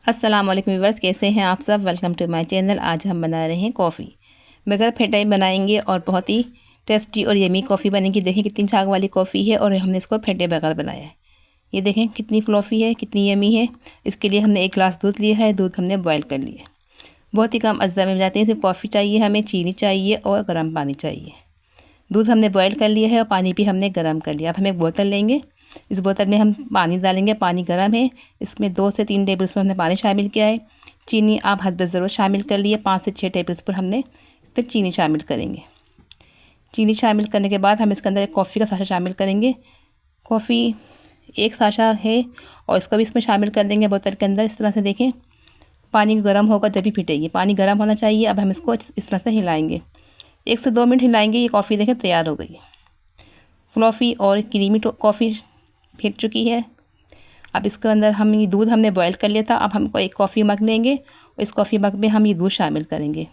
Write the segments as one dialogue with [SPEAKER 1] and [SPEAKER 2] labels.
[SPEAKER 1] अस्सलाम वालेकुम व्यूअर्स, कैसे हैं आप सब। Welcome to my channel. आज हम बना रहे हैं कॉफ़ी बगैर फेटाई बनाएंगे और बहुत ही टेस्टी और यमी कॉफ़ी बनेगी। देखें कितनी झाग वाली कॉफ़ी है और हमने इसको फेंटे बगैर बनाया है। ये देखें कितनी फ्लॉफ़ी है, कितनी यमी है। इसके लिए हमने 1 गिलास दूध लिया है। दूध हमने बॉयल कर लिया। बहुत ही कम अज्जा में जाते हैं। सिर्फ कॉफ़ी चाहिए, हमें चीनी चाहिए और गर्म पानी चाहिए। दूध हमने बॉयल कर लिया है और पानी भी हमने गर्म कर लिया। अब हम एक बोतल लेंगे। इस बोतल में हम पानी डालेंगे। पानी गर्म है, इसमें 2 से 3 टेबल स्पून हमने पानी शामिल किया है। चीनी आप हद ज़रूर शामिल कर लिए। 5 से 6 टेबल स्पून हमने इस पर चीनी शामिल करेंगे। चीनी शामिल करने के बाद हम इसके अंदर एक कॉफ़ी का साशा शामिल करेंगे। कॉफ़ी 1 साशा है और इसको भी इसमें शामिल कर देंगे बोतल के अंदर। इस तरह से देखें पानी गर्म होगा जब भी फिटेगी। पानी गर्म होना चाहिए। अब हम इसको इस तरह से हिलाएंगे। 1 से 2 मिनट हिलाएंगे। ये कॉफ़ी देखें तैयार हो गई। फ्लॉफ़ी और क्रीमी कॉफ़ी फिट चुकी है। अब इसके अंदर हम ये दूध हमने बॉयल कर लिया था। अब हमको एक कॉफ़ी मग लेंगे और इस कॉफ़ी मग में हम ये दूध शामिल करेंगे।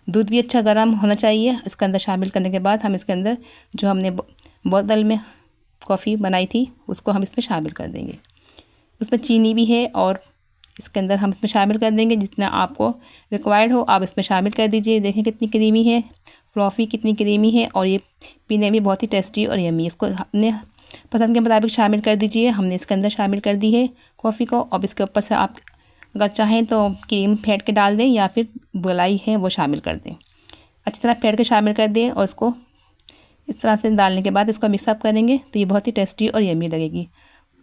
[SPEAKER 1] दूध भी अच्छा गर्म होना चाहिए। इसके अंदर शामिल करने के बाद हम इसके अंदर जो हमने बोतल में कॉफ़ी बनाई थी उसको हम इसमें शामिल कर देंगे। उसमें चीनी भी है और इसके अंदर हम इसमें शामिल कर देंगे। जितना आपको रिक्वायर्ड हो आप इसमें शामिल कर दीजिए। देखें कितनी क्रीमी है, फ्लॉफ़ी कितनी क्रीमी है और ये पीने में बहुत ही टेस्टी और यम्मी। इसको अपने पसंद के मुताबिक शामिल कर दीजिए। हमने इसके अंदर शामिल कर दी है कॉफ़ी को। अब इसके ऊपर से आप अगर चाहें तो क्रीम फेंट के डाल दें या फिर मलाई है वो शामिल कर दें। अच्छी तरह फेंट के शामिल कर दें और इसको इस तरह से डालने के बाद इसको मिक्सअप करेंगे तो ये बहुत ही टेस्टी और यम्मी लगेगी।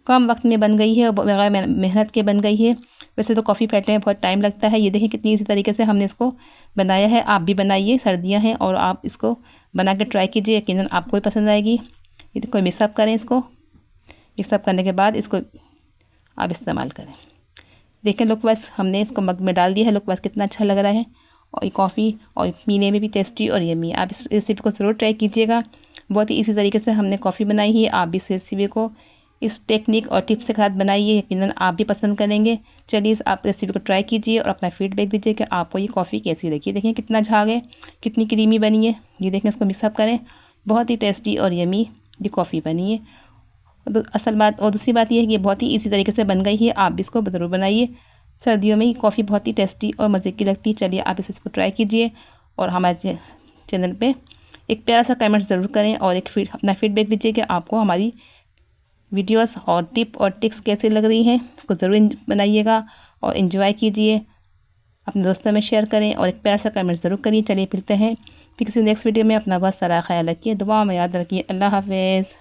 [SPEAKER 1] कम वक्त में बन गई है और बगैर मेहनत के बन गई है। वैसे तो कॉफ़ी फेंटने में बहुत टाइम लगता है। ये देखें कितनी इसी तरीके से हमने इसको बनाया है। आप भी बनाइए, सर्दियाँ हैं और आप इसको बना के ट्राई कीजिए। यकीनन आपको भी पसंद आएगी। ये देखो मिक्सअप करें। इसको मिक्सअप करने के बाद इसको आप इस्तेमाल करें। देखें लुक वाइज हमने इसको मग में डाल दिया है। लुक वाइज कितना अच्छा लग रहा है और ये कॉफ़ी और पीने में भी टेस्टी और यम्मी। आप इस रेसिपी को ज़रूर ट्राई कीजिएगा। बहुत ही इसी तरीके से हमने कॉफ़ी बनाई है। आप भी इस रेसिपी को इस टेक्निक और टिप्स के साथ बनाइए। यकीनन आप भी पसंद करेंगे। चलिए आप रेसिपी को ट्राई कीजिए और अपना फीडबैक दीजिए कि आपको ये कॉफ़ी कैसी लगी। देखें कितना झाग है, कितनी क्रीमी बनी है। ये देखें इसको मिक्सअप करें। बहुत ही टेस्टी और यम्मी ये कॉफ़ी बनी है। तो असल बात और दूसरी बात यह है कि ये बहुत ही इसी तरीके से बन गई है। आप भी इसको ज़रूर बनाइए। सर्दियों में ये कॉफ़ी बहुत ही टेस्टी और मज़े की लगती है। चलिए आप इसको ट्राई कीजिए और हमारे चैनल पे एक प्यारा सा कमेंट ज़रूर करें और अपना फीडबैक दीजिए कि आपको हमारी वीडियोस और टिप और टिक्स कैसी लग रही हैं। उसको ज़रूर बनाइएगा और इन्जॉय कीजिए। अपने दोस्तों में शेयर करें और एक प्यारा सा कमेंट ज़रूर करिए। चलिए मिलते हैं फिर किसी नेक्स्ट वीडियो में। अपना बहुत सारा ख्याल रखिए, दुआ में याद रखिए। अल्लाह हाफ़िज़।